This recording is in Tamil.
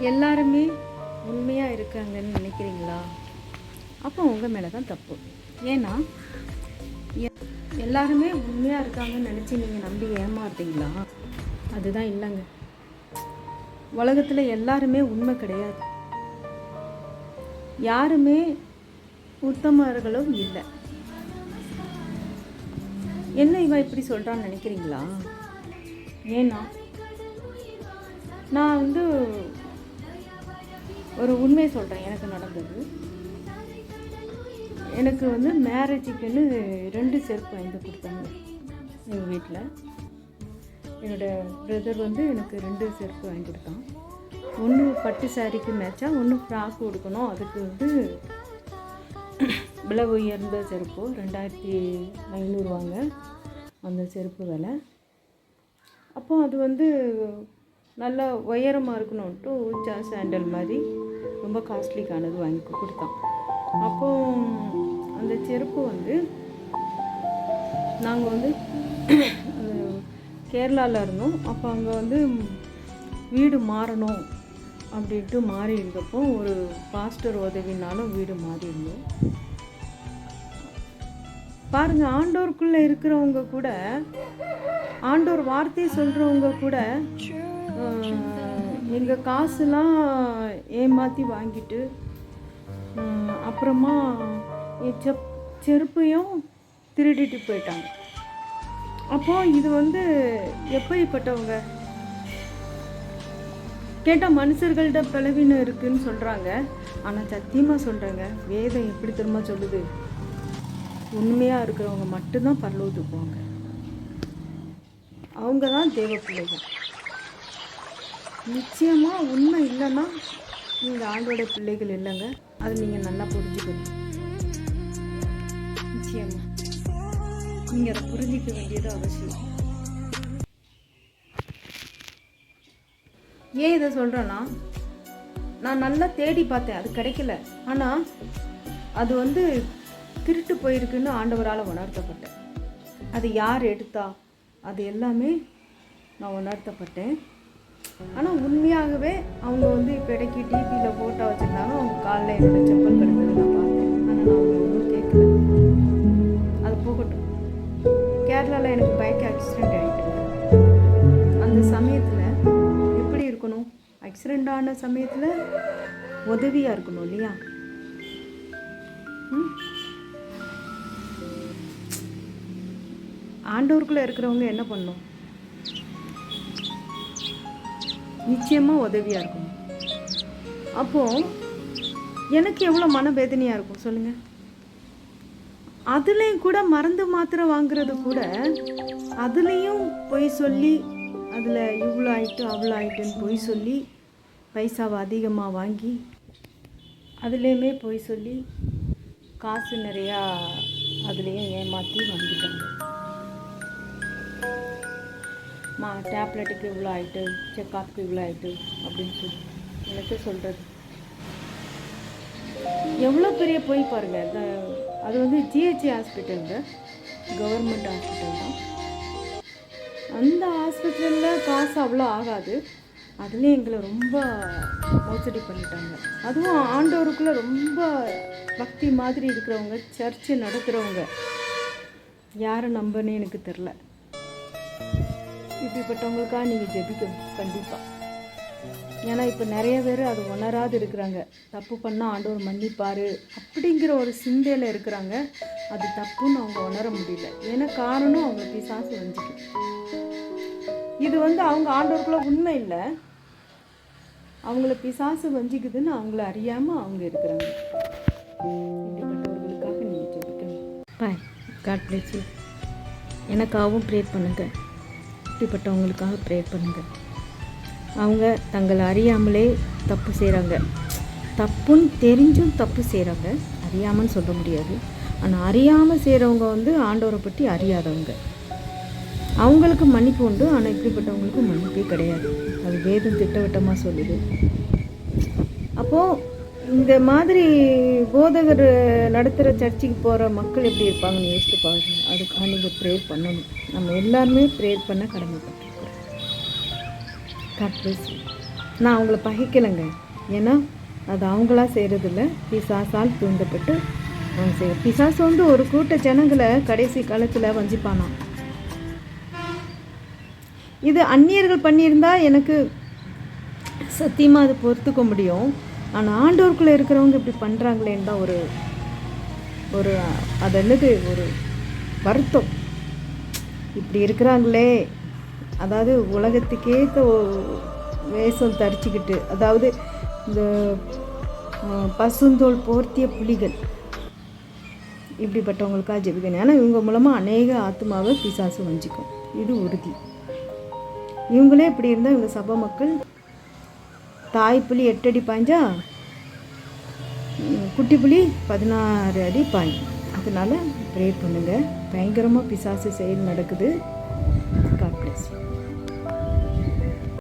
எல்லாருமே உண்மையாக இருக்காங்கன்னு நினைக்கிறீங்களா? அப்போ உங்கள் மேலே தான் தப்பு. ஏன்னா எல்லாருமே உண்மையாக இருக்காங்கன்னு நினச்சி நீங்கள் நம்பி ஏமாறுறீங்களா? அதுதான் இல்லைங்க. உலகத்தில் எல்லாருமே உண்மை கிடையாது. யாருமே உத்தமர்களும் இல்லை. என்ன இவன் இப்படி சொல்கிறான்னு நினைக்கிறீங்களா? ஏன்னா நான் ஒரு உண்மையை சொல்கிறேன். எனக்கு நடந்தது. எனக்கு மேரேஜுக்குன்னு 2 செருப்பு வாங்கி கொடுத்தாங்க எங்கள் வீட்டில். என்னோடய பிரதர் எனக்கு 2 செருப்பு வாங்கி கொடுத்தான். ஒன்று பட்டு சாரிக்கு மேட்சா, ஒன்று ஃப்ராக் கொடுக்கணும். அதுக்கு விலை உயர்ந்த செருப்பு 2500 வாங்க அந்த செருப்பு விலை. அப்போ அது நல்லா உயரமாக இருக்கணும்ட்டு ஊச்சா சாண்டல் மாதிரி ரொம்ப காஸ்ட்லிக்கானது வாங்கி கொடுத்தான். அப்போது அந்த செருப்பு நாங்கள் கேரளாவில் இருந்தோம். அப்போ அங்கே வீடு மாறணும் அப்படின்ட்டு மாறி இருந்தப்போ ஒரு பாஸ்டர் உதவினாலும் வீடு மாறி இருந்தோம். பாருங்கள், ஆண்டோருக்குள்ளே இருக்கிறவங்க கூட, ஆண்டோர் வார்த்தையை சொல்கிறவங்க கூட எங்கள் காசுலாம் ஏமாற்றி வாங்கிட்டு அப்புறமா செருப்பையும் திருடிட்டு போயிட்டாங்க. அப்போது இது எப்படிப்பட்டவங்க கேட்டால் மனுஷர்கள்ட்ட பலவீனம் இருக்குதுன்னு சொல்கிறாங்க. ஆனால் சத்தியமாக சொல்கிறாங்க, வேதம் எப்படி திரும்ப சொல்லுது, உண்மையாக இருக்கிறவங்க மட்டும்தான் பரலோகத்துக்கு போவாங்க. அவங்க தான் தேவ பிள்ளைகள். நிச்சயமாக உண்மை இல்லைன்னா நீங்கள் ஆண்டோட பிள்ளைகள் இல்லைங்க. அதை நீங்கள் நல்லா புரிஞ்சுக்கணும். நிச்சயமாக நீங்கள் அதை புரிஞ்சிக்க வேண்டியது அவசியம். ஏன் இதை சொல்கிறேன்னா, நான் நல்லா தேடி பார்த்தேன், அது கிடைக்கல. ஆனால் அது திருட்டு போயிருக்குன்னு ஆண்டவரால் உணர்த்தப்பட்டேன். அது யார் எடுத்தா அது எல்லாமே நான் உணர்த்தப்பட்டேன். ஆனால் உண்மையாகவே அவங்க இப்போ இடைக்கி டிபியில் ஃபோட்டோ வச்சுருந்தாங்க. அவங்க காலில் என்னோட செப்பல் கிடந்தது நான் பார்த்தேன். ஆனால் நான் அவங்க ஒன்றும் கேட்கல. அது போகட்டும். கேரளாவில் எனக்கு பைக் ஆக்சிடெண்ட் ஆகிட்டு, அந்த சமயத்தில் எப்படி இருக்கணும்? ஆக்சிடெண்ட் ஆன சமயத்தில் உதவியாக இருக்கணும் இல்லையா? ஆண்டவருக்குள்ளே இருக்கிறவங்க என்ன பண்ணணும்? நிச்சயமாக உதவியாக இருக்கணும். அப்போது எனக்கு எவ்வளோ மனவேதனையாக இருக்கும் சொல்லுங்கள். அதுலேயும் கூட மருந்து மாத்திரை வாங்குறது கூட, அதுலேயும் பொய் சொல்லி, அதில் இவ்வளோ ஆயிட்டு அவ்வளோ ஆயிட்டுன்னு பொய் சொல்லி பைசாவை அதிகமாக வாங்கி, அதுலேயுமே பொய் சொல்லி காசு நிறையா அதுலேயும் ஏமாற்றி வாங்கிட்டாங்க. டேப்லெட்டுக்கு இவ்வளோ ஆகிட்டு, செக்அப்புக்கு இவ்வளோ ஆகிட்டு அப்படின்னு சொல்லி எனக்கு சொல்கிறது எவ்வளோ பெரிய போய் பாருங்கள். அது ஜிஹெச்சி ஹாஸ்பிட்டலுங்க, கவர்மெண்ட் ஹாஸ்பிட்டல் தான். அந்த ஹாஸ்பிட்டலில் காசு அவ்வளோ ஆகாது. அதுலேயும் எங்களை ரொம்ப மோசடி பண்ணிட்டாங்க. அதுவும் ஆண்டவருக்குள்ளே ரொம்ப பக்தி மாதிரி இருக்கிறவங்க, சர்ச்சு நடத்துகிறவங்க, யாரை நம்பன்னு எனக்கு தெரில. இப்படிப்பட்டவங்களுக்காக நீங்கள் ஜெபிக்கணும் கண்டிப்பாக. ஏன்னா இப்போ நிறைய பேர் அது உணராது இருக்கிறாங்க. தப்பு பண்ணால் ஆண்டவர் மன்னிப்பார் அப்படிங்கிற ஒரு சிந்தையில் இருக்கிறாங்க. அது தப்புன்னு அவங்க உணர முடியல. ஏன்னா காரணம் அவங்க பிசாசு வஞ்சிக்கு. இது அவங்க ஆண்டவருக்குள்ள உண்மை இல்லை, அவங்கள பிசாசு வஞ்சிக்குதுன்னு அவங்கள அறியாமல் அவங்க இருக்கிறாங்க. இப்படிப்பட்டவர்களுக்காக நீங்கள் ஜெபிக்கணும். பாய். God bless you. எனக்காகவும் ப்ரேயர் பண்ணுங்கள். இப்படிப்பட்டவங்களுக்காக ப்ரேயர் பண்ணுங்கள். அவங்க தங்களை அறியாமலே தப்பு செய்கிறாங்க. தப்புன்னு தெரிஞ்சும் தப்பு செய்கிறாங்க. அறியாமன்னு சொல்ல முடியாது. ஆனால் அறியாமல் செய்கிறவங்க ஆண்டவரை பற்றி அறியாதவங்க. அவங்களுக்கு மன்னிப்பு உண்டு, ஆனால் இப்படிப்பட்டவங்களுக்கு மன்னிப்பே கிடையாது. அது வேதம் திட்டவட்டமாக சொல்லுது. அப்போது இந்த மாதிரி போதகர் நடத்துகிற சர்ச்சுக்கு போகிற மக்கள் எப்படி இருப்பாங்கன்னு யோசித்து பாருங்க. அதுக்காக நீங்கள் ப்ரேயர் பண்ணணும். நம்ம எல்லாருமே ப்ரேயர் பண்ண கடமைப்பட்டிருக்கிறோம். God bless you. நான் அவங்கள பகைக்கலைங்க. ஏன்னா அது அவங்களா செய்கிறதில்ல, பிசாசால் தூண்டப்பட்டு அவங்க செய்ய. பிசாசு வந்து ஒரு கூட்ட ஜனங்களை கடைசி காலத்தில் வஞ்சிப்பானான். இது அந்நியர்கள் பண்ணியிருந்தா எனக்கு சத்தியமாக அது பொறுத்துக்க முடியும். ஆனால் ஆண்டவருக்குள்ளே இருக்கிறவங்க இப்படி பண்ணுறாங்களேன்னு தான் ஒரு ஒரு அது என்னது ஒரு வருத்தம். இப்படி இருக்கிறாங்களே, அதாவது உலகத்துக்கேற்ற வேஷம் தரிச்சுக்கிட்டு, அதாவது இந்த பசுந்தோல் போர்த்திய புலிகள், இப்படிப்பட்டவங்களுக்காக ஜெபிக்கணும். ஏன்னா இவங்க மூலமாக அநேக ஆத்மாவை பிசாசு வஞ்சிக்கும், இது உறுதி. இவங்களே இப்படி இருந்தால் இவங்க சபை மக்கள் தாய் புலி 8 அடி பாய்ஞ்சா குட்டி புலி 16 அடி பாயும். அதனால் ப்ரே பண்ணுங்கள். பயங்கரமாக பிசாசு செயல் நடக்குது. God bless you.